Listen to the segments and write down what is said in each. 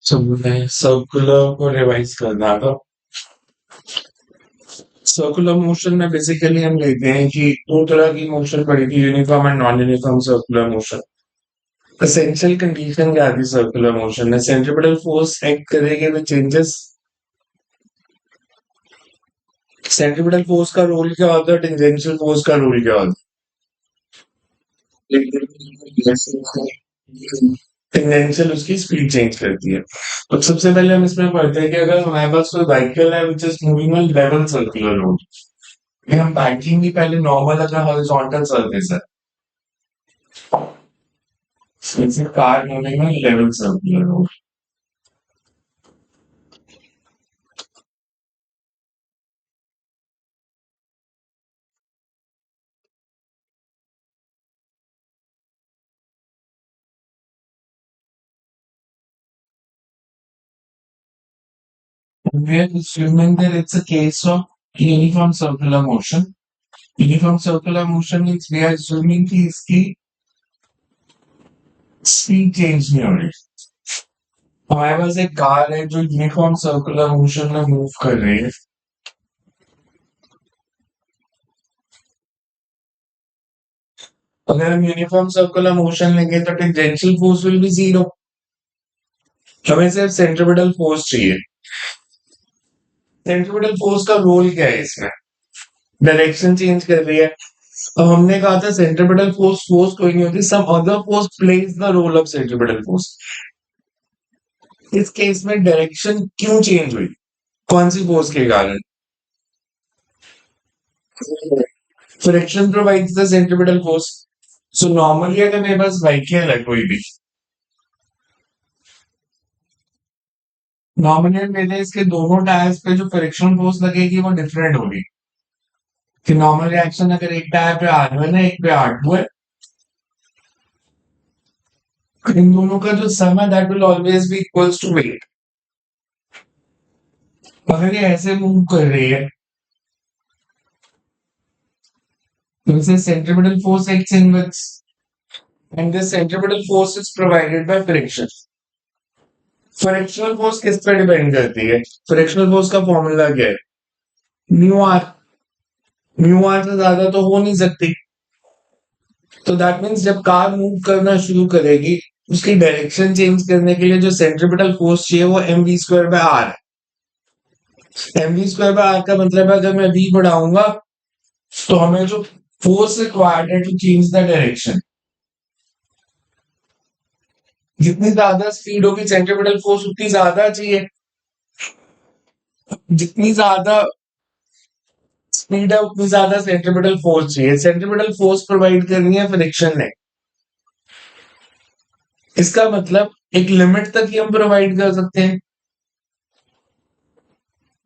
तो मैं सर्कुलर को रिवाइज करना था। सर्कुलर मोशन में बेसिकली हम लेते हैं कि दो तरह की मोशन पड़ी थी, uniform and non uniform circular motion. Essential condition क्या थी सर्कुलर मोशन में? सेंट्रिपेटल फोर्स एक्ट करेगी विद चेंजेस। सेंट्रिपेटल फोर्स का रोल क्या होता है, टेंजेंशियल फोर्स का रोल क्या होता है? टेंजेंशियल उसकी स्पीड चेंज करती है। तो सबसे पहले हम इसमें पढ़ते हैं कि अगर हमारे पास कोई व्हीकल है which is moving on level circular road, हम बैठेंगे भी पहले नॉर्मल अगर हॉरिजॉन्टल सरफेस है, जैसे car moving on level circular road. We are assuming that it's a case of uniform circular motion. Uniform circular motion means we are assuming कि इसकी speed change नहीं हो रही। हमारे पास एक कार है जो यूनिफॉर्म सर्कुलर मोशन में मूव कर रही है। अगर हम यूनिफॉर्म सर्कुलर मोशन लेंगे तो tangential force will be zero. हमें सिर्फ सेंट्रिपेटल फोर्स चाहिए। सेंट्रिपेटल फोर्स का रोल क्या है इसमें? डायरेक्शन चेंज कर रही है। अब हमने कहा था सेंट्रिपेटल फोर्स फोर्स कोई नहीं होती, some other force plays the role of centripetal force. इस केस में डायरेक्शन क्यों चेंज हुई? कौन सी फोर्स के कारण? Friction provides the centripetal force. So normally अगर मेरे पास व्हीकल है कोई भी, नॉर्मली मेरे इसके दोनों टायर्स पे जो फ्रिक्शन फोर्स लगेगी वो डिफरेंट होगी। कि नॉर्मल रिएक्शन अगर एक टायर पे R1 है, एक पे R2 है, इन दोनों का जो सम है that will always be equals to weight. अगर ये ऐसे मूव कर रही है तो इसे centripetal force acts inverse, and this centripetal force is provided by friction. Frictional force किस पे डिपेंड करती है? फ्रिक्शनल फोर्स का फॉर्मूला क्या है? Mu R. म्यू आर से ज्यादा तो हो नहीं सकती। तो दैट मीन्स जब कार मूव करना शुरू करेगी, उसकी डायरेक्शन चेंज करने के लिए जो सेंट्रिपेटल फोर्स चाहिए वो mv² है। mv² का मतलब है अगर मैं v बढ़ाऊंगा तो हमें जो फोर्स रिक्वायर्ड है टू चेंज द डायरेक्शन, जितनी ज्यादा स्पीड होगी सेंट्रिपेटल फोर्स उतनी ज्यादा चाहिए। जितनी ज्यादा स्पीड है उतनी ज्यादा सेंट्रिपेटल फोर्स चाहिए। सेंट्रिपेटल फोर्स प्रोवाइड करनी है फ्रिक्शन ने। इसका मतलब एक लिमिट तक ही हम प्रोवाइड कर सकते हैं,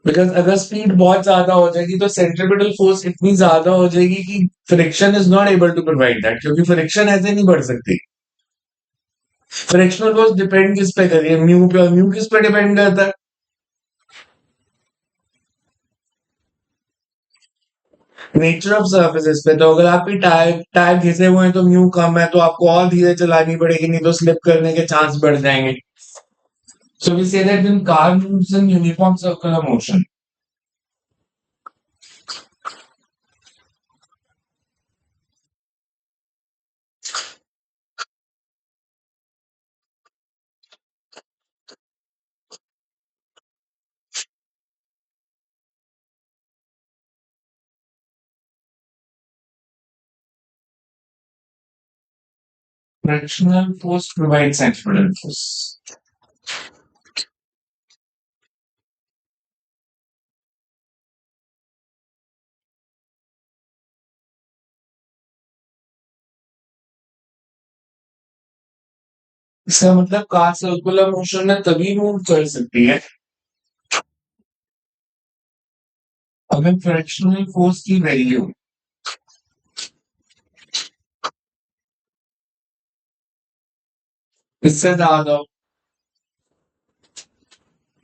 बिकॉज अगर स्पीड बहुत ज्यादा हो जाएगी तो सेंट्रिपेटल फोर्स इतनी ज्यादा हो जाएगी कि friction is not able to provide that, क्योंकि फ्रिक्शन ऐसे नहीं बढ़ सकती। फ्रिक्शनल फोर्स डिपेंड किस पे करिए? म्यू पे। म्यू किस पे डिपेंड करता है? नेचर ऑफ सर्फेसिस पे। तो अगर आपके टायर टायर घिसे हुए हैं तो म्यू कम है, तो आपको और धीरे चलानी पड़ेगी, नहीं तो स्लिप करने के चांस बढ़ जाएंगे। So we say that when car moves in uniform circular motion, frictional force provide centripetal force. इसका मतलब कार सर्कुलर मोशन में तभी मूव कर सकती है अगर फ्रिक्शनल फोर्स की वैल्यू इससे ज्यादा हो।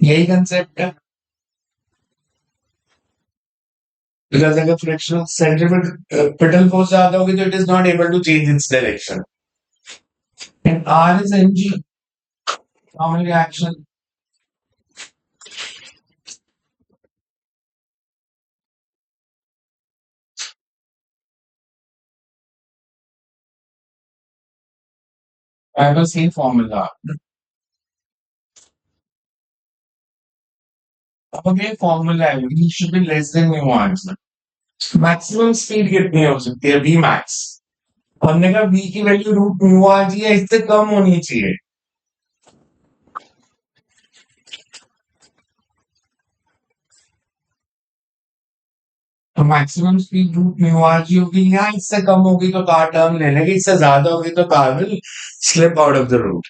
यही कंसेप्ट है। बिकॉज अगर फ्रिक्शनल सेंट्रिपेटल फोर्स ज्यादा होगी तो it is not able to change its direction, and R is mg, normal reaction. I have a same formula. अब ये फॉर्मूला है v should be less than mu r। Maximum speed कितनी हो सकती है v max। हमने कहा v की value root mu R G है, इससे कम होनी चाहिए। तो maximum speed root mu R G होगी, यहाँ इससे कम होगी तो कार टर्न ले लेगी, इससे ज्यादा होगी तो car will slip out of the road.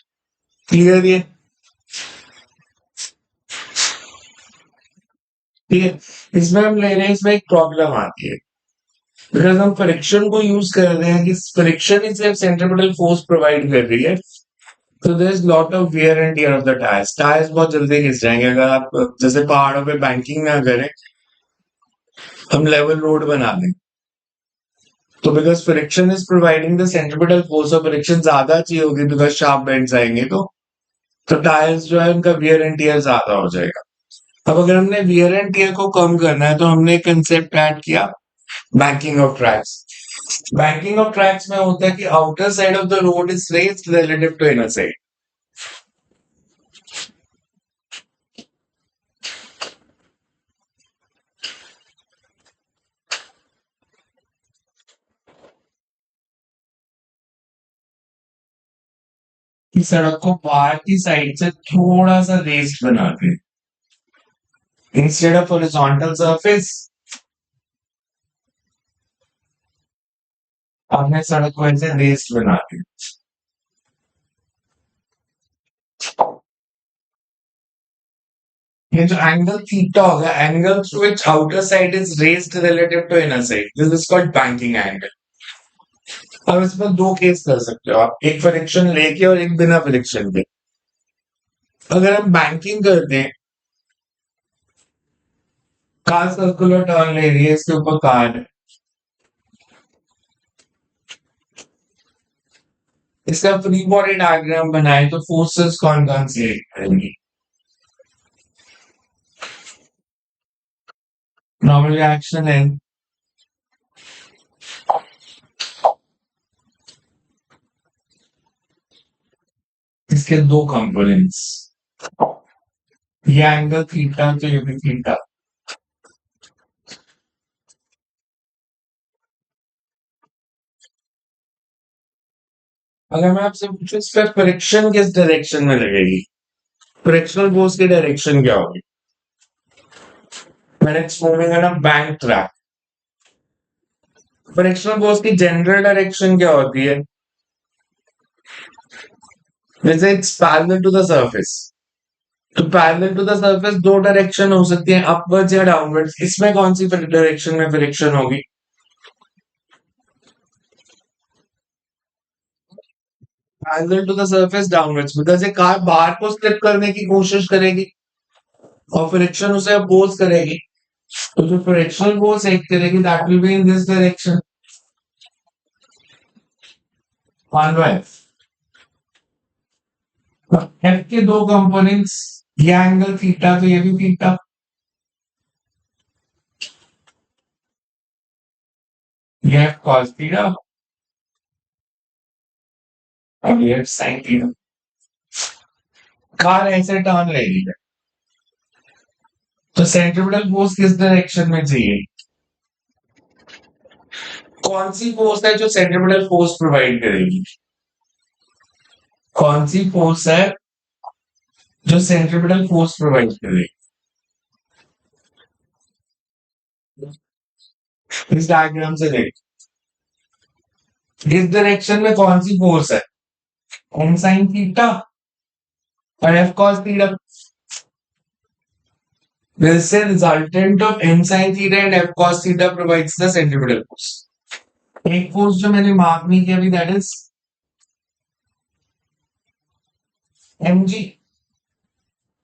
Clear ये? ठीक है, इसमें हम ले रहे हैं, इसमें एक प्रॉब्लम आती है बिकॉज हम फ्रिक्शन को यूज कर रहे हैं कि फ्रिक्शन ही सिर्फ सेंट्रिपेटल फोर्स प्रोवाइड कर रही है। तो there is lot of wear and tear of the tyres. Tyres बहुत जल्दी घिस जाएंगे अगर आप जैसे पहाड़ों पे बैंकिंग ना करें, हम लेवल रोड बना दें तो because friction is providing the centripetal force of friction ज्यादा चाहिए होगी बिकॉज शार्प बेंड्स आएंगे तो टायर्स जो है उनका वियर एंड टियर ज्यादा हो जाएगा। अब अगर हमने वियर एंड टियर को कम करना है तो हमने कंसेप्ट ऐड किया, banking of tracks. Banking of tracks में होता है कि outer side of the road is raised relative to inner side. कि सड़क को बाहर की साइड से थोड़ा सा रेस्ड बनाते हैं इंस्टेड ऑफ हॉरिजॉन्टल सरफेस। हमने सड़क को ऐसे रेस्ड बनाते हैं। ये जो एंगल थीटा होगा, angle through which outer side is raised relative to inner side, this is called banking angle. अब इसमें दो केस कर सकते हो आप, एक फ्रिक्शन लेके और एक बिना फ्रिक्शन के। अगर हम बैंकिंग करते हैं, कार सर्कुलर टर्न ले रही है, इसके ऊपर कार है, इसका फ्री बॉडी डायग्राम बनाए तो फोर्सेस कौन कौन से करेंगी? नॉर्मल रिएक्शन है, इसके दो कंपोनेंट्स, ये एंगल थीटा तो ये भी थीटा। अगर मैं आपसे पूछूं इस पर फ्रिक्शन किस डायरेक्शन में लगेगी, फ्रिक्शनल फोर्स की डायरेक्शन क्या होगी? when it's moving on a bank track, frictional force की जनरल डायरेक्शन क्या होती है? जैसे it's parallel to the surface, तो पैरेलल टू द सरफेस दो डायरेक्शन हो सकती है, अपवर्ड्स या डाउनवर्ड्स। इसमें कौन सी डायरेक्शन में फ्रिक्शन होगी? Parallel to the surface downwards, because ये कार बाहर को स्लिप करने की कोशिश करेगी और फ्रिक्शन उसे अपोज करेगी, तो जो फ्रिक्शनल फोर्स एक्ट करेगी that will be in this direction, one by F के दो कंपोनेंट्स, ये एंगल थीटा तो ये भी थीटा, ये एफ कॉस थीटा और ये एफ साइन थीटा। कार ऐसे टर्न ले रही है तो सेंट्रिपेटल फोर्स किस डायरेक्शन में चाहिए? कौन सी फोर्स है जो सेंट्रिपेटल फोर्स प्रोवाइड करेगी? कौन सी फोर्स है जो सेंट्रिपेटल फोर्स प्रोवाइड करेगी? इस डायग्राम से देख, इस डायरेक्शन में कौन सी फोर्स है? एन साइन थीटा और F cos theta. This is resultant of n sin theta and f cos theta provides the centripetal force. एक फोर्स जो मैंने मार्क नहीं किया अभी, that is mg।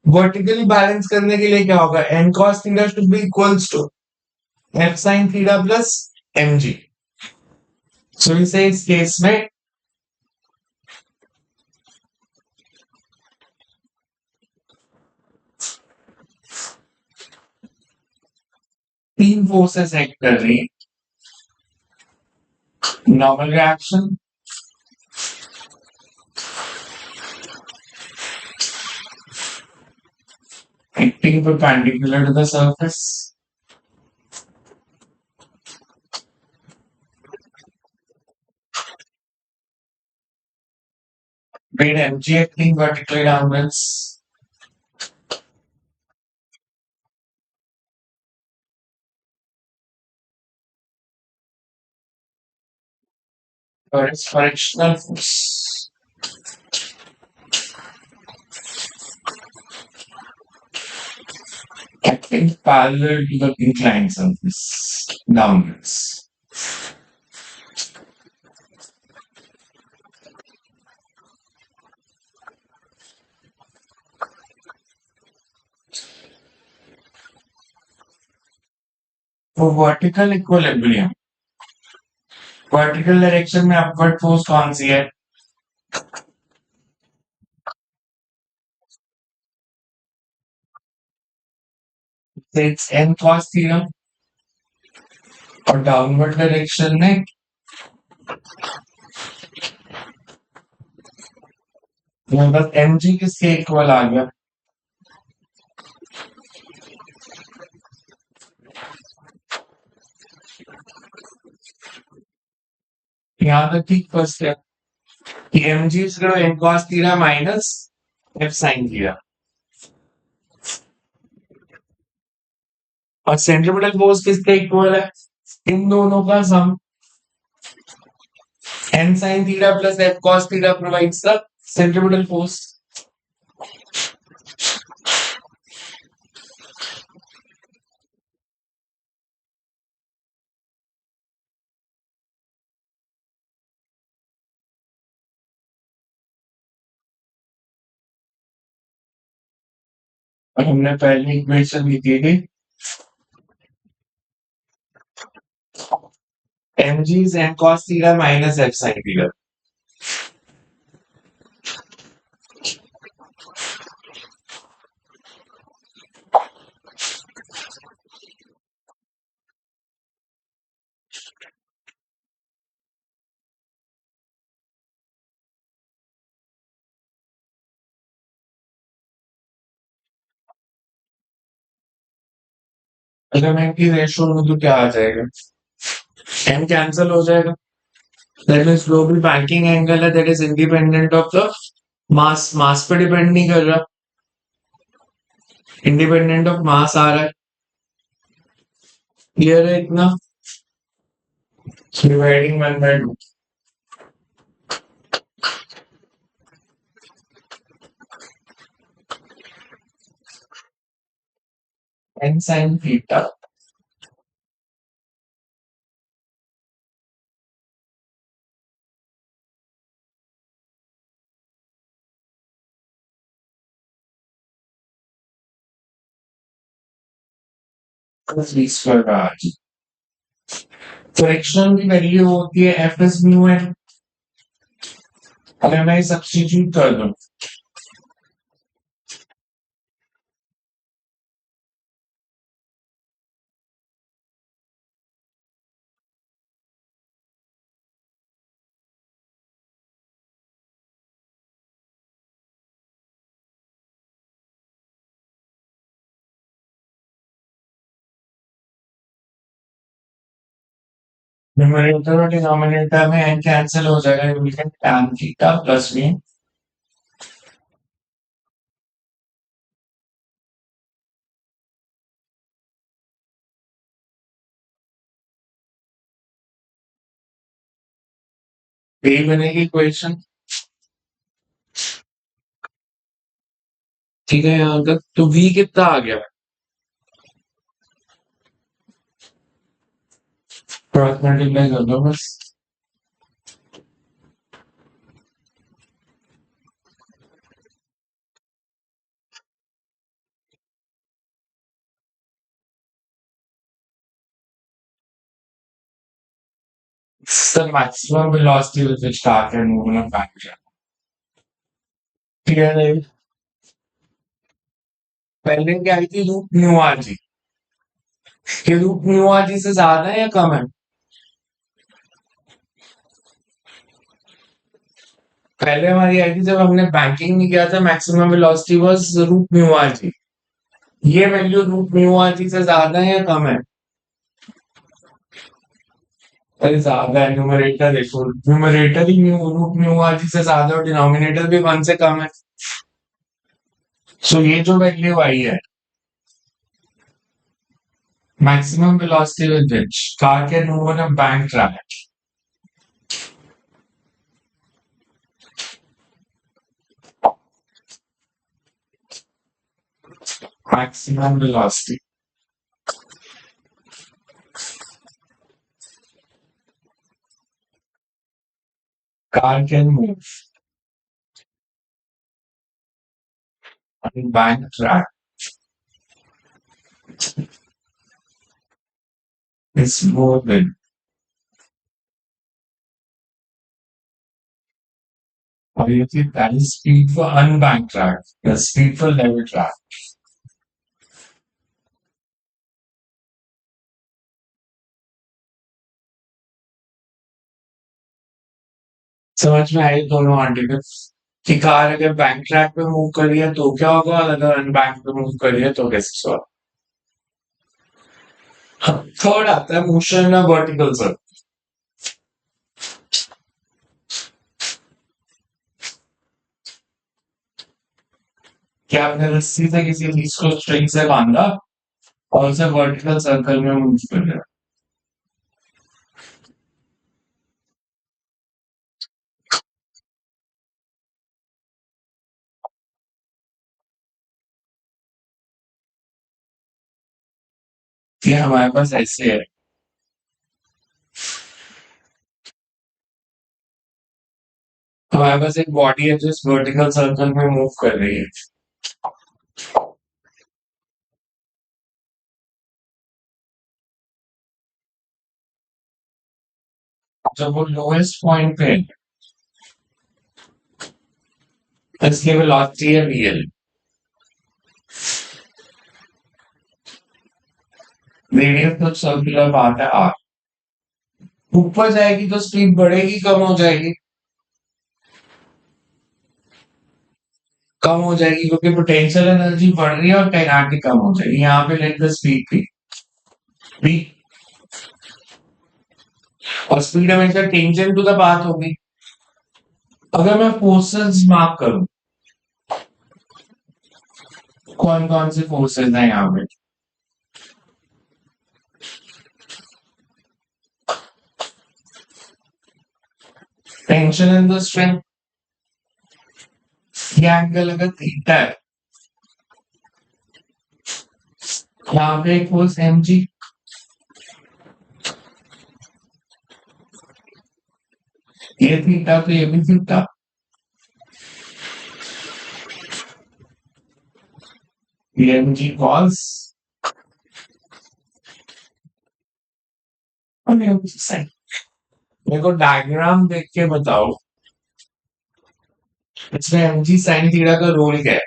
Vertically balance करने के लिए क्या होगा? n cos theta should be equals to f sin theta plus mg। सो इसे इस केस में तीन फोर्सेस एक्ट कर रही है, normal reaction, acting perpendicular to the surface. With mg acting vertically downwards. Or its frictional force. Acting parallel to the inclined surface downwards. For vertical equilibrium, vertical direction में upward force कौन सी है? It's an cos theorem. और downward direction में बस M G किसके equal आ गया? यहाँ तक ठीक फर्स्ट है कि M G is N cos theta minus F sine theta. और सेंट्रीपिटल फोर्स किसके इक्वल है? इन दोनों का sum N sine theta plus F cos theta provides the centripetal force. और हमने पहली इक्वेशन लिखी थी M G is N cos theta minus F sine theta. अगर मैं इनकी रेशियो लूं तो क्या आ जाएगा? एम कैंसिल हो जाएगा। That means global banking angle है that is independent of the mass. Mass पे डिपेंड नहीं कर रहा, इंडिपेंडेंट ऑफ मास आ रहा है। क्लियर है इतना? Dividing 1/2 N sine theta v square R. Fraction की वैल्यू होती है एफ एस म्यू एन। अगर मैं सब्स्टिट्यूट कर दूं न्यूमरेटर और डिनोमिनेटर में एन कैंसिल हो जाएगा, you will get tan theta plus v। यही बनेगी इक्वेशन। ठीक है, यहाँ तक तो v कितना आ गया? क्रॉस मल्टीप्लाई कर दो बस। The maximum velocity with which car can move in a vacuum. Clear है? पहले क्या आई थी रूट न्यू आर जी। ये रूट न्यू आर जी से ज्यादा है या कम है? पहले हमारी आई थी जब हमने बैंकिंग नहीं किया था, maximum velocity was root mu R G. ये value root mu R G से ज्यादा है या कम है? अरे ज्यादा है। न्यूमरेटर देखो, न्यूमरेटर ही रूट म्यू आर जी से ज्यादा है और डिनोमिनेटर भी 1 से कम है। सो ये जो वैल्यू आई है, maximum velocity with which car can move on a bank track, maximum velocity. Car can move on bank track is more than, or you think that is speed for unbanked track, the speed for level track. समझ में आई दोनों article कि car अगर bank track पे move कर रही है तो क्या होगा और अगर अनबैंक पे मूव कर रही है तो कैसे होगा? थर्ड आता है मोशन वर्टिकल सर। क्या आपने रस्सी से किसी चीज को स्ट्रिंग से बांधा और उसे वर्टिकल सर्कल में मूव कर रहा है? ये हमारे पास ऐसे है, हमारे पास एक बॉडी है जो इस वर्टिकल सर्कल में मूव कर रही है। जब वो लोएस्ट पॉइंट पे है, इसकी वेलोसिटी है V L, radius of circular path है आर। ऊपर जाएगी तो स्पीड बढ़ेगी कम हो जाएगी? कम हो जाएगी क्योंकि पोटेंशियल एनर्जी बढ़ रही है और काइनेटिक कम हो जाएगी। यहाँ पे लेट द स्पीड भी और स्पीड हमेशा टेंजेंट टू द पाथ होगी। अगर मैं फोर्सेस मार्क करूं, कौन कौन से फोर्सेस हैं यहाँ पे? टेंशन इन द स्ट्रेंथ, ये एंगल अगर थीटा है, यहाँ पे एक फोर्स एम जी, ये थीटा तो ये भी थीटा, ये एम जी कॉस और ये साइन। मेरे को डायग्राम देख के बताओ इसमें एम जी साइन थीटा का रोल क्या है?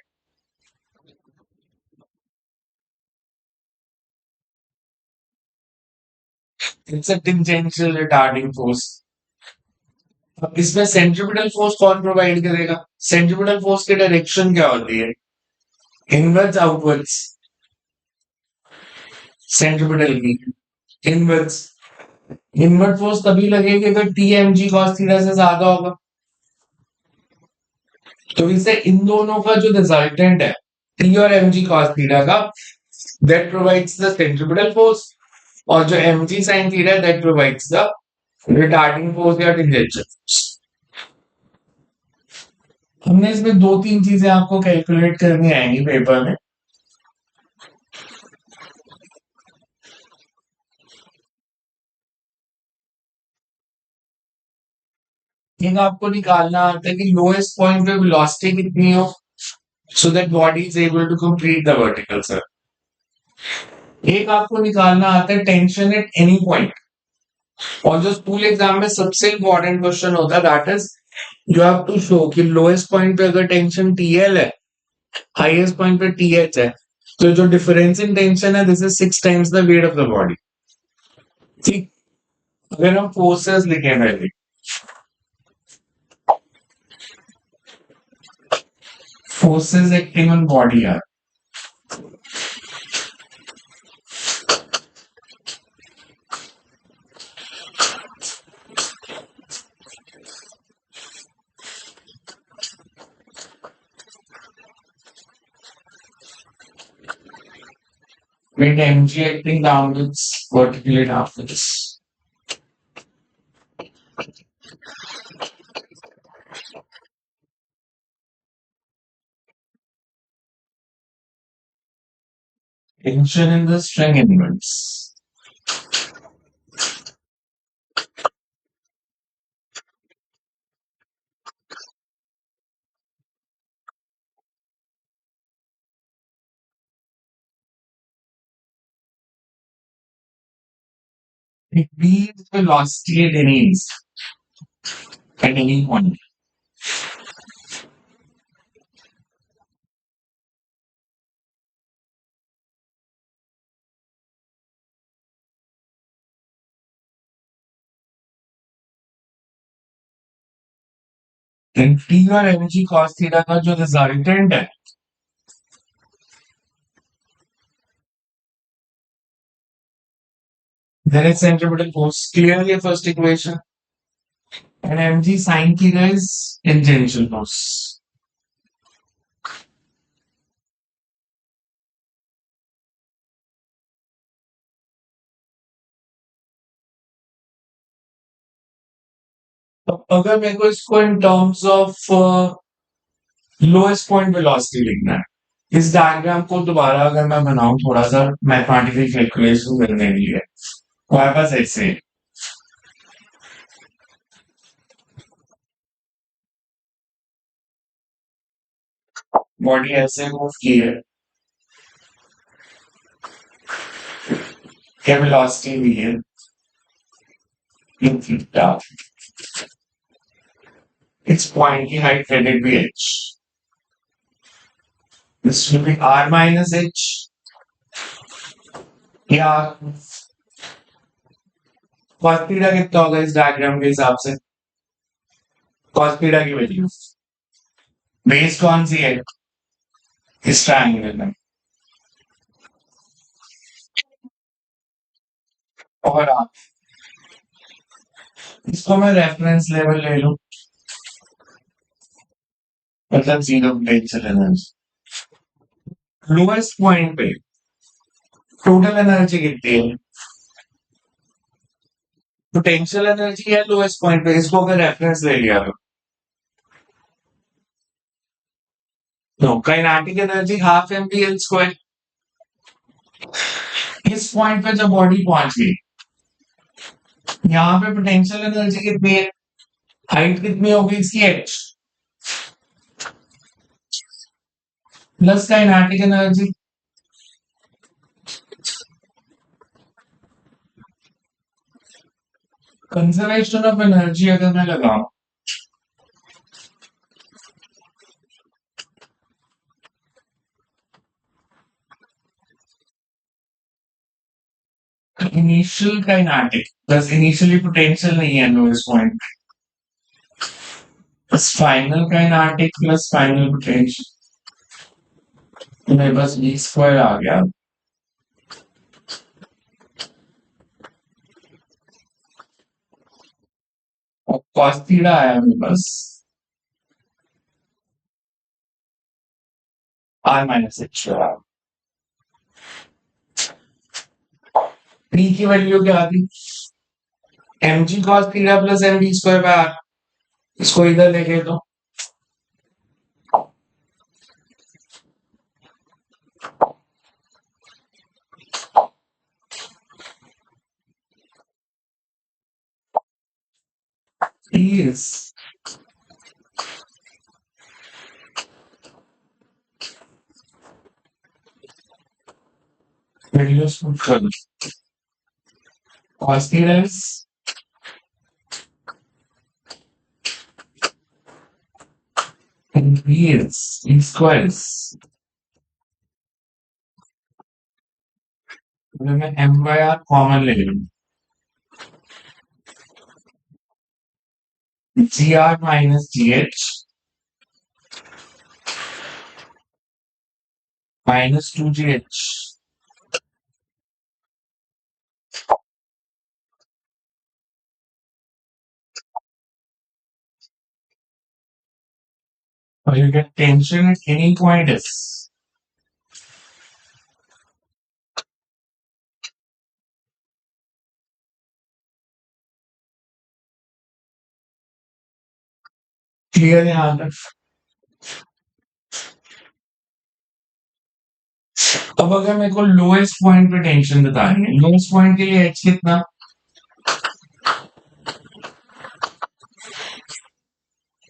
It's a tangential retarding force. अब इसमें सेंट्रीपिटल फोर्स कौन प्रोवाइड करेगा? सेंट्रीपिटल फोर्स की डायरेक्शन क्या होती है? Inwards outwards? सेंट्रीपिटल की इनवर्ड्स। इनवर्ड फोर्स तभी लगेगी अगर T M G cos theta से ज्यादा होगा। तो इसे इन दोनों का जो रिजल्टेंट है टी और एम जी कॉस थीटा का, that provides the centripetal force, और जो एम जी साइन थीटा है that provides the retarding force या टेंजेंशियल फोर्स। हमने इसमें दो तीन चीजें आपको कैलकुलेट करनी आएंगी पेपर में। एक आपको निकालना आता है कि लोएस्ट पॉइंट पे वेलोसिटी कितनी हो so that body is able to complete the vertical circle. एक आपको निकालना आता है टेंशन एट एनी पॉइंट, और जो स्कूल एग्जाम में सबसे इंपॉर्टेंट क्वेश्चन होता है that is you have to show कि लोएस्ट पॉइंट पे अगर टेंशन टीएल है, हाईएस्ट पॉइंट पे टीएच है, तो जो डिफरेंस इन टेंशन है this is 6 times the weight of the body. ठीक, अगर हम फोर्सेस लिखें पहले, forces acting on body are with mg acting downwards, vertically downwards. Tension in the string inwards. It means velocity at any point. Then T और mg cos theta का जो resultant है, then it's centripetal force. Clearly a first equation. And mg sin theta is tangential force. तो अगर मेरे को इसको in terms of lowest point velocity लिखना है, इस डायग्राम को दोबारा अगर मैं बनाऊं थोड़ा सा मैथमेटिकल कैलकुलेशन करने के लिए, हमारे पास ऐसे बॉडी ऐसे मूव की है, क्या वेलोसिटी भी है इन थीटा, इट्स पॉइंट की हाइट let भी h. This will be r minus h या cos थीटा कितना होगा इस डायग्राम के हिसाब से? cos थीटा की वैल्यू बेस कौन सी है इस ट्रायंगल में? और आप इसको मैं रेफरेंस लेवल ले लूं, मतलब zero potential energy. Lowest point पे टोटल एनर्जी कितनी है? पोटेंशियल एनर्जी है लोएस्ट पॉइंट पे, इसको अगर रेफरेंस ले लिया तो kinetic energy half M P L square. इस पॉइंट पे जब बॉडी पहुंच गई, यहाँ पे पोटेंशियल एनर्जी कितनी है, हाइट कितनी होगी इसकी h plus kinetic energy. Conservation of energy अगर मैं लगाऊं, initial kinetic plus initially potential नहीं है लोएस्ट पॉइंट, बस final kinetic plus final potential, तो मेरे पास v स्क्वायर आ गया. और cos थीटा आया मेरे पास r माइनस h. t की वैल्यू क्या आती? mg cos theta plus mv square by r. इसको इधर लेके तो t is values for curve. Cos theta is and v is e squares. अगर मैं m by r कॉमन ले लूं, gr minus gh minus 2gh. और you get tension at any point is clear है यहाँ तक? अब अगर मेरे को लोएस्ट पॉइंट पे टेंशन बतानी है, लोएस्ट पॉइंट के लिए एच कितना?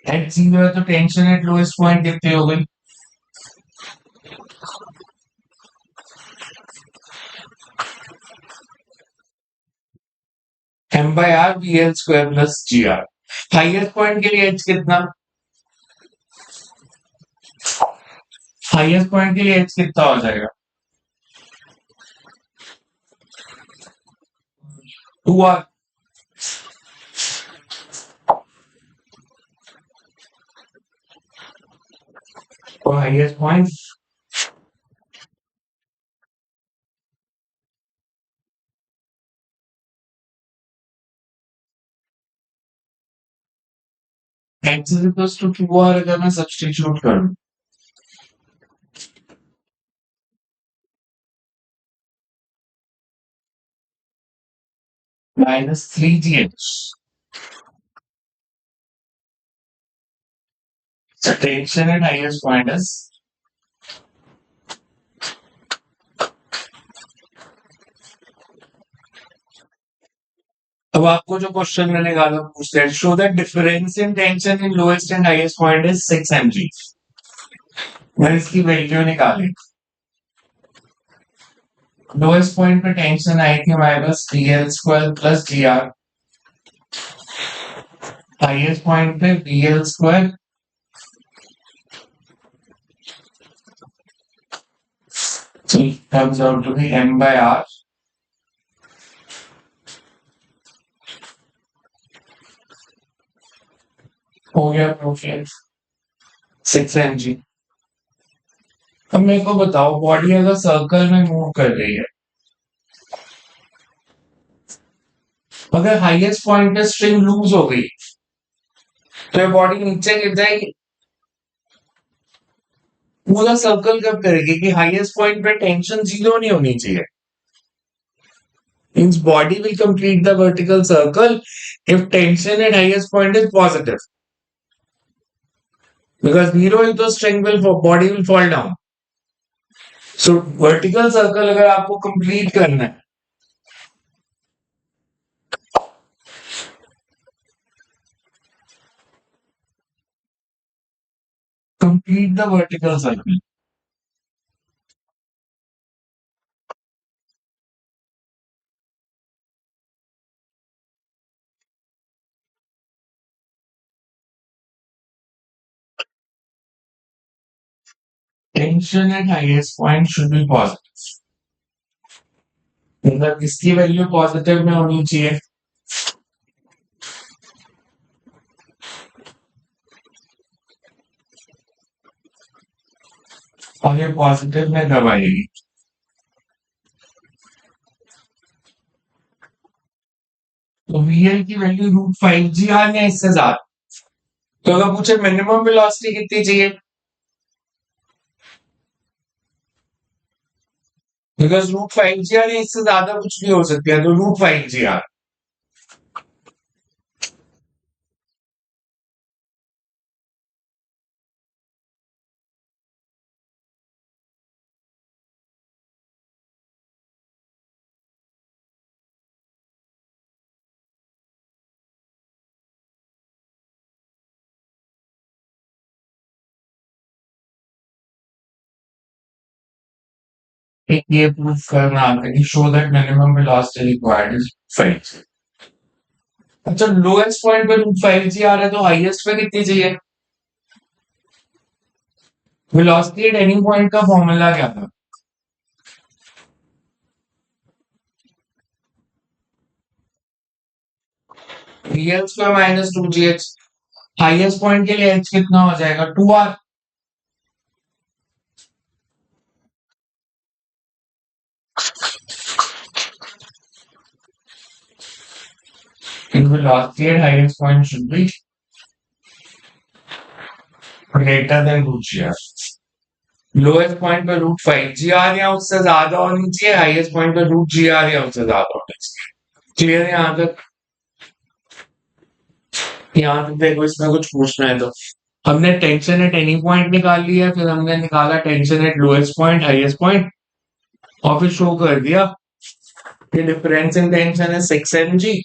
एच 0 है तो टेंशन एट लोएस्ट पॉइंट कितनी हो गई? M by R B L square plus G R. Highest point के लिए एच कितना? हाइएस्ट पॉइंट के लिए एच कितना हो जाएगा? 2r। और highest point x is equals to 2r अगर मैं सब्स्टिट्यूट करूं, minus 3gh। So tension at highest point is अब आपको जो क्वेश्चन मैंने निकाला पूछते हैं, show that difference in tension in lowest and highest point is 6 mg। मैं इसकी वैल्यू निकाली। लोएस्ट पॉइंट पे टेंशन आई थी हमारे पास bl square plus gr, highest point पे bl square comes out to be m by r हो गया proof 6 mg। अब मेरे को बताओ, बॉडी अगर सर्कल में मूव कर रही है, अगर हाईएस्ट पॉइंट पे स्ट्रिंग लूज हो गई तो ये बॉडी नीचे गिर जाएगी। पूरा सर्कल कब करेगी कि हाईएस्ट पॉइंट पे टेंशन 0 नहीं होनी चाहिए। Means body will complete the vertical circle if tension eight highest point is positive, because 0 is the string will body will fall down। So vertical circle अगर आपको कंप्लीट करना है, complete the vertical circle, tension eight highest point should B positive. मतलब इसकी value positive में होनी चाहिए। और ये पॉजिटिव में कब आएगी? तो वीएल की वैल्यू √5g या इससे ज्यादा। तो अगर पूछे मिनिमम वेलोसिटी कितनी चाहिए, बिकॉज √5g या इससे ज्यादा कुछ भी हो सकती है, तो √5g। एक ये प्रूफ करना आता है कि show that minimum velocity required is 5। अच्छा, लोएस्ट पॉइंट पे √5g आ रहा है तो हाईएस्ट पे कितनी चाहिए? वेलोसिटी एट एनी पॉइंट का फॉर्मूला क्या था? vl square minus 2gh। Highest point के लिए h कितना हो जाएगा? 2r। velocity at highest point should be greater than √gr। Lowest point पे √5g या उससे ज्यादा होनी चाहिए, हाईएस्ट पॉइंट पे √gr या उससे ज्यादा होनी चाहिए। क्लियर है यहाँ तक? यहाँ तक देखो इसमें कुछ पूछना है तो हमने टेंशन एट एनी पॉइंट निकाल लिया, फिर हमने निकाला tension eight lowest point highest point, और फिर शो कर दिया कि डिफरेंस इन टेंशन है 6 mg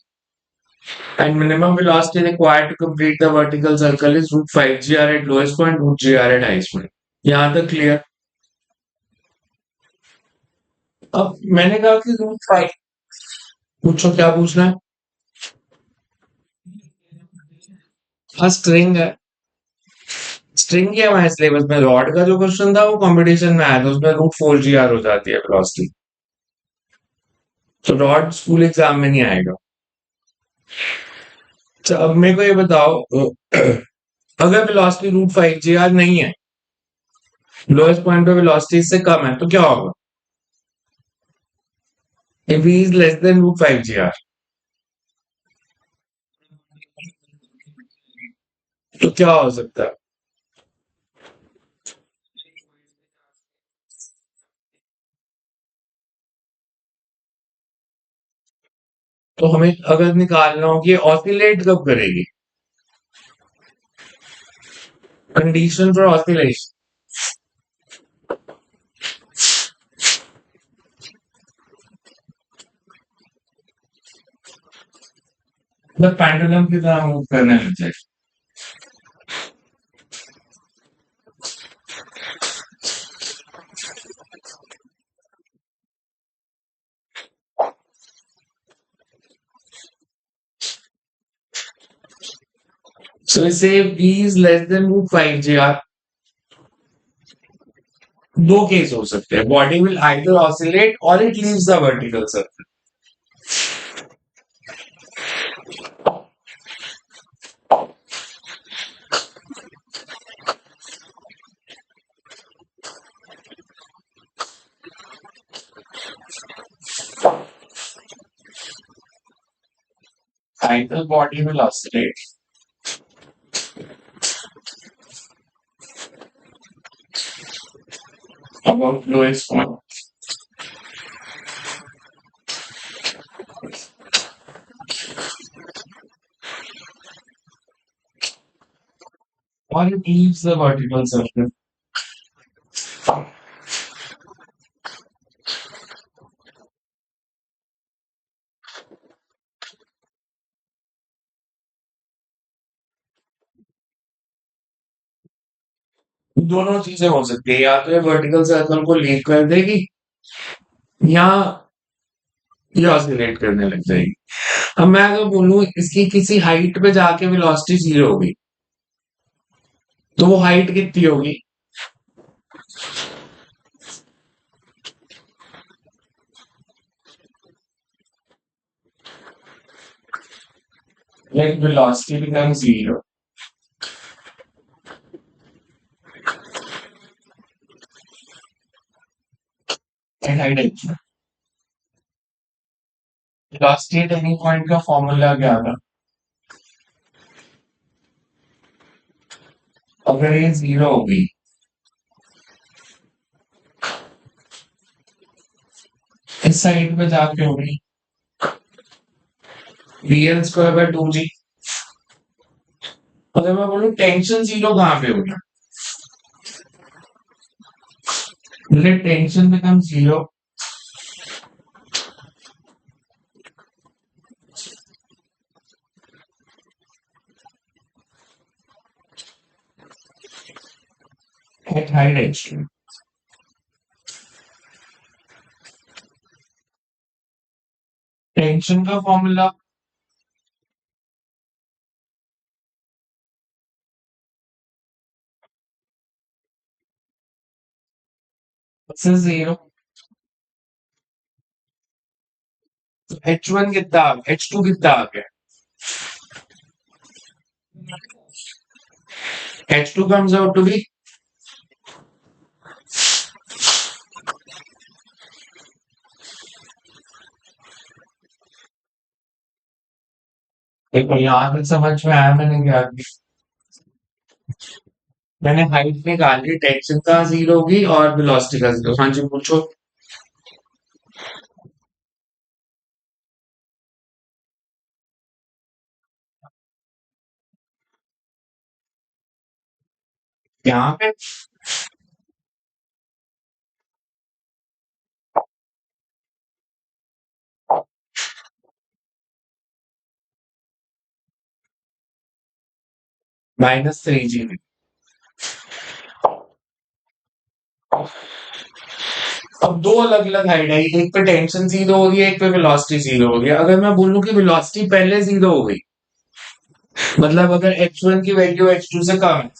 and minimum velocity required to complete the vertical circle is root 5 gr at lowest point, root gr at highest point. यहाँ तक clear. अब मैंने कहा कि रूट 5, पूछो क्या पूछना है। हाँ स्ट्रिंग है, स्ट्रिंग है हमारे सिलेबस में। रॉड का जो क्वेश्चन था वो कंपटीशन में आया था, उसमें रूट 4 gr हो जाती है वेलोसिटी, तो रॉड स्कूल एग्जाम में नहीं आएगा। तो अब मेरे को ये बताओ, अगर वेलोसिटी रूट 5 gr नहीं है, लोएस्ट पॉइंट पे वेलोसिटी से कम है, तो क्या होगा? If v is less than root 5 gr, तो क्या हो सकता है? तो हमें अगर निकालना हो कि ऑसिलेट कब करेगी, कंडीशन फॉर ऑसिलेशन, मतलब पेंडुलम की तरह मूव करने लग जाए। सो इसे v is less than root 5 gr, दो केस हो सकते हैं, बॉडी विल आइदर ऑसिलेट और it leaves the vertical surface. Either body will oscillate about lowest point, or it leaves the vertical surface. दोनों चीजें हो सकती है, या तो ये वर्टिकल सर्कल को लीव कर देगी, या ये ऑसिलेट करने लग जाएगी। अब मैं अगर बोलूं इसकी किसी हाइट पे जाके वेलोसिटी जीरो होगी, तो वो हाइट कितनी होगी? Like velocity becomes zero at high tension. Velocity at any point का फॉर्मूला क्या था? अगर ये जीरो होगी, इस साइड पे जाके होगी VL² / 2g। अगर मैं बोलूं टेंशन जीरो कहाँ पे होगी, tension become zero at high tension. Tension का फॉर्मूला से जीरो, H1 कितना आ गया, H2 कितना आ गया? H2 comes out to be, देखो यहाँ पे समझ में आया मैंने क्या किया? मैंने हाइट निकाली, टेंशन का जीरो होगी और वेलोसिटी का जीरो। हाँ जी पूछो। यहाँ पे -3 GB। अब दो अलग अलग हाइट है, एक पे टेंशन जीरो हो रही है, एक पे वेलोसिटी जीरो हो रही है। अगर मैं बोलूं कि वेलोसिटी पहले जीरो हो गई, मतलब अगर h1 की वैल्यू h2 से कम है,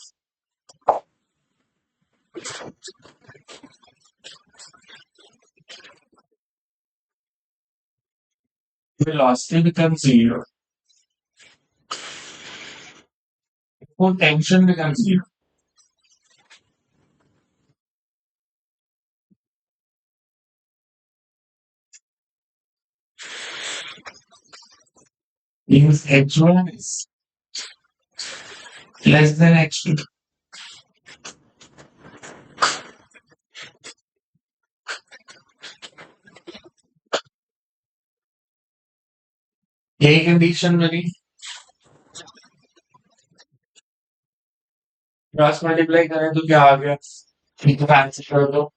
वेलोसिटी बिकम जीरो, वो tension become zero. Means h1 is less than h2। यही कंडीशन बनी। क्रॉस मल्टीप्लाई करें तो क्या आ गया, ठीक है आंसर कर दो।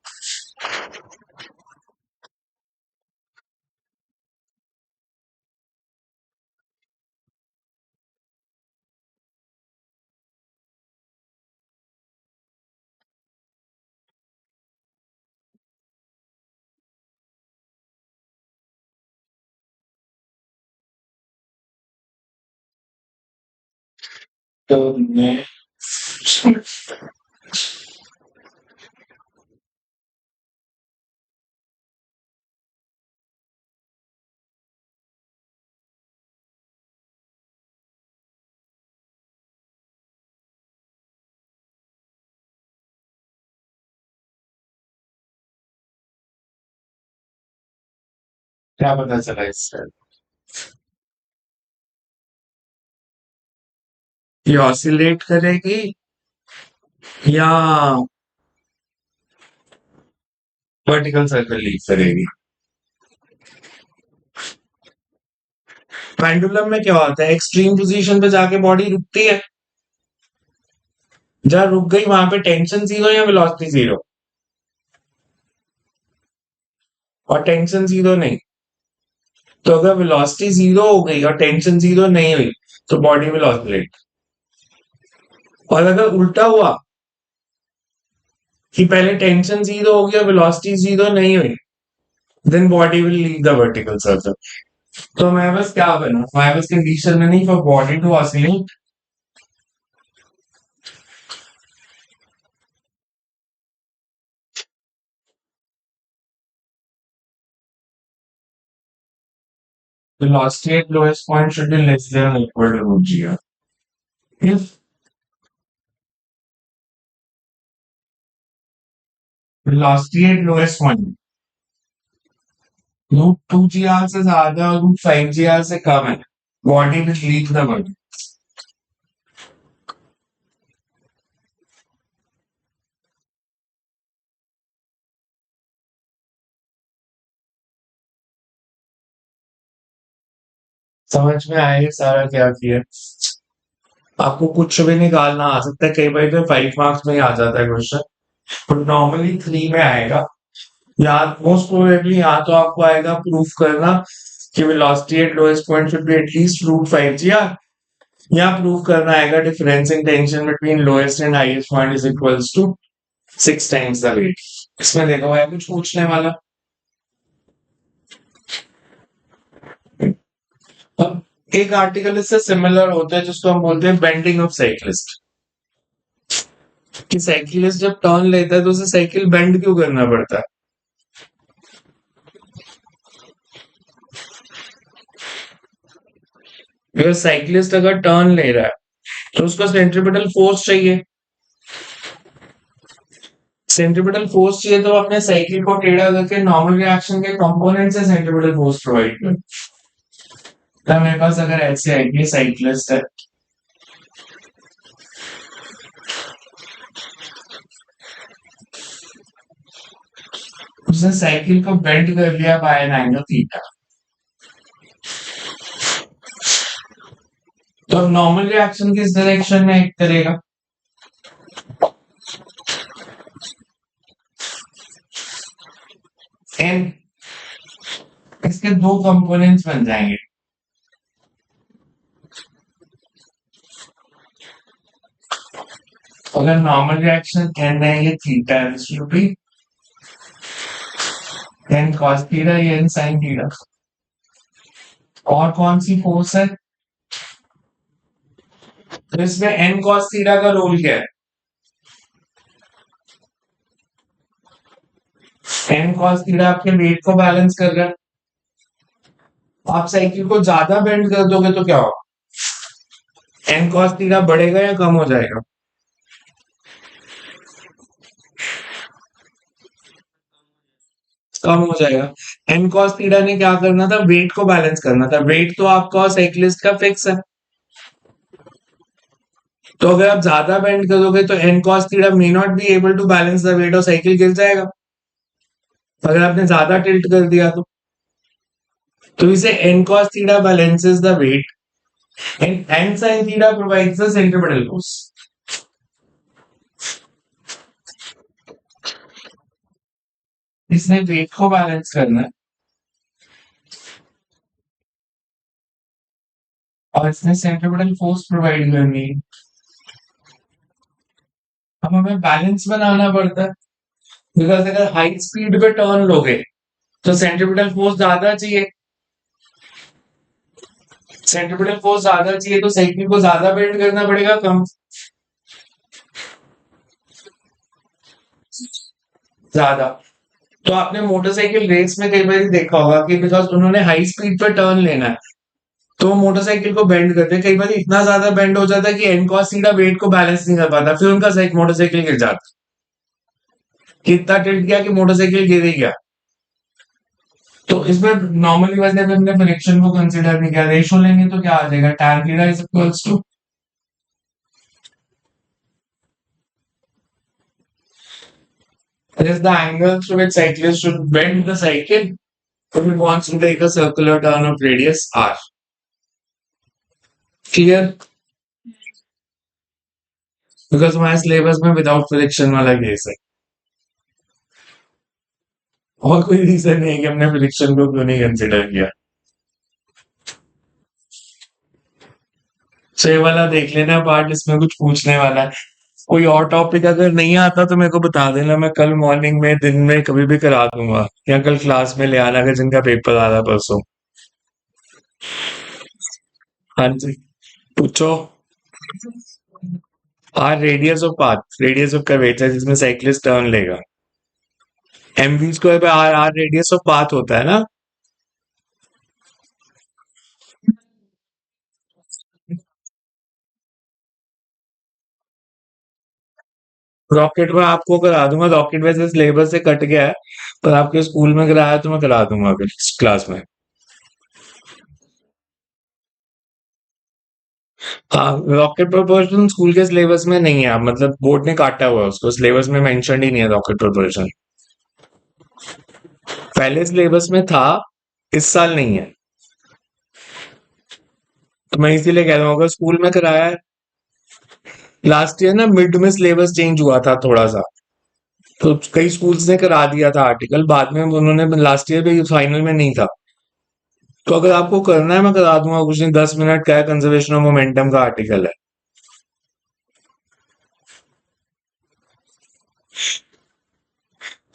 तो मैं क्या पता चला इससे, ये ऑसिलेट करेगी या वर्टिकल सर्कल लीव करेगी। पेंडुलम में क्या होता है, एक्सट्रीम पोजीशन पे जाके बॉडी रुकती है, जहां रुक गई वहां पे टेंशन जीरो या वेलोसिटी जीरो, और टेंशन जीरो नहीं। तो अगर वेलोसिटी जीरो हो गई और टेंशन जीरो नहीं हुई तो बॉडी विल ऑसिलेट। और अगर उल्टा हुआ कि पहले टेंशन जीरो हो गया, वेलोसिटी जीरो नहीं हुई, then body will leave the vertical circle. तो मैं बस क्या बना, मैं बस कंडीशन में नहीं, for body to oscillate velocity at lowest point should be less than or equal to root g. If velocity at lowest point root two G R से ज्यादा और रूट फाइव जी आर से कम है, body will leave the word. समझ में आए सारा क्या किया। आपको कुछ भी निकालना आ सकता है, कई बार तो 5 मार्क्स में ही आ जाता है क्वेश्चन, बट नॉर्मली 3 में आएगा। या मोस्ट प्रोबेबली यहाँ तो आपको आएगा प्रूफ करना कि velocity at lowest point should be at least root five G R, या प्रूफ करना आएगा difference in tension between lowest and highest point is equals to 6 times the weight. इसमें देखो है कुछ पूछने वाला। अब एक आर्टिकल इससे सिमिलर होता है जिसको हम बोलते हैं बेंडिंग ऑफ साइक्लिस्ट, कि साइकिलिस्ट जब टर्न लेता है तो उसे साइकिल बेंड क्यों करना पड़ता है। अगर साइकिलिस्ट अगर टर्न ले रहा है तो उसको सेंट्रीपिटल फोर्स चाहिए, सेंट्रीपिटल फोर्स चाहिए तो अपने साइकिल को टेढ़ा करके नॉर्मल रिएक्शन के कंपोनेंट से सेंट्रीपिटल फोर्स प्रोवाइड कर। तब मेरे पास अगर ऐसे आएगी साइकिलिस्ट है, उसने साइकिल को बेंड कर लिया बाय एन एंगल थीटा, तो अब नॉर्मल रिएक्शन किस डायरेक्शन में एक्ट करेगा, एन, इसके दो कंपोनेंट्स बन जाएंगे। अगर नॉर्मल रिएक्शन एन है, ये थीटा है, this should be N cos theta, ये एन साइन थीटा। और कौन सी फोर्स है? तो इसमें एन कॉस थीटा का रोल क्या है? एन कॉस थीटा आपके वेट को बैलेंस कर रहा है। आप साइकिल को ज्यादा बेंड कर दोगे तो क्या होगा? एन कॉस थीटा बढ़ेगा या कम हो जाएगा? कम हो जाएगा। एन कॉस थीटा ने क्या करना था? वेट को बैलेंस करना था। वेट तो आपका साइकिलिस्ट का फिक्स है, तो अगर आप ज्यादा बेंड करोगे तो N cos theta may not be able to balance the weight और साइकिल गिर जाएगा, अगर आपने ज्यादा टिल्ट कर दिया तो इसे N cos theta balances the weight and n sin theta provides the centripetal force. इसने वेट को बैलेंस करना है और इसने सेंट्रिपेटल फोर्स प्रोवाइड करनी है। अब हमें बैलेंस बनाना पड़ता है, बिकॉज अगर हाई स्पीड पे टर्न लोगे तो सेंट्रिपेटल फोर्स ज्यादा चाहिए। सेंट्रिपेटल फोर्स ज्यादा चाहिए तो साइकिल को ज्यादा बेंड करना पड़ेगा, कम ज्यादा। तो आपने मोटरसाइकिल रेस में कई बार देखा होगा कि बिकॉज उन्होंने हाई स्पीड पर टर्न लेना है तो मोटरसाइकिल को बेंड करते हैं, कई बार इतना ज्यादा बेंड हो जाता है कि एन cos थीटा वेट को बैलेंस नहीं कर पाता, फिर उनका मोटरसाइकिल गिर जाता। कितना टिल्ट गया कि मोटरसाइकिल गिर ही गया। तो इसमें नॉर्मली वैसे हमने फ्रिक्शन को कंसीडर नहीं किया, रेशो लेंगे तो क्या आ जाएगा? tan theta is equals to is the angle through which cyclist should bend the cycle if it wants to take a circular turn of radius r. Clear? Because हमारे syllabus में without friction वाला case है, और कोई reason नहीं है कि हमने फ्रिक्शन को क्यों नहीं कंसीडर किया। तो ये वाला देख लेना पार्ट, इसमें कुछ पूछने वाला है। कोई और टॉपिक अगर नहीं आता तो मेरे को बता देना, मैं कल मॉर्निंग में दिन में कभी भी करा दूंगा, या कल क्लास में ले आना अगर जिनका पेपर आ रहा परसों। हाँ जी, पूछो। R radius of path, radius of curvature जिसमें साइक्लिस्ट टर्न लेगा। mv स्क्वायर पे R, R radius of path होता है ना। रॉकेट में आपको करा दूंगा, रॉकेट वैसे सिलेबस से कट गया है, पर आपके स्कूल में कराया तो मैं करा दूंगा अगर क्लास में। हाँ, रॉकेट प्रोपल्शन स्कूल के सिलेबस में नहीं है, मतलब बोर्ड ने काटा हुआ है उसको, सिलेबस में मेंशन ही नहीं है रॉकेट प्रोपल्शन। पहले सिलेबस में था, इस साल नहीं है, तो मैं इसीलिए कह रहा हूँ अगर स्कूल में कराया है। लास्ट ईयर ना मिड में सिलेबस चेंज हुआ था थोड़ा सा, तो कई स्कूल्स ने करा दिया था आर्टिकल, बाद में उन्होंने लास्ट ईयर भी फाइनल में नहीं था। तो अगर आपको करना है मैं करा दूंगा, कुछ नहीं, 10 मिनट का है, कंजर्वेशन ऑफ मोमेंटम का आर्टिकल है।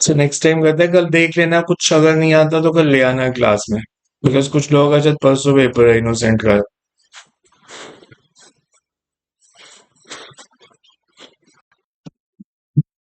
सो नेक्स्ट टाइम करते हैं, कल देख लेना, कुछ अगर नहीं आता तो कल ले आना क्लास में, बिकॉज कुछ लोगों का शायद परसों पेपर है इनोसेंट का।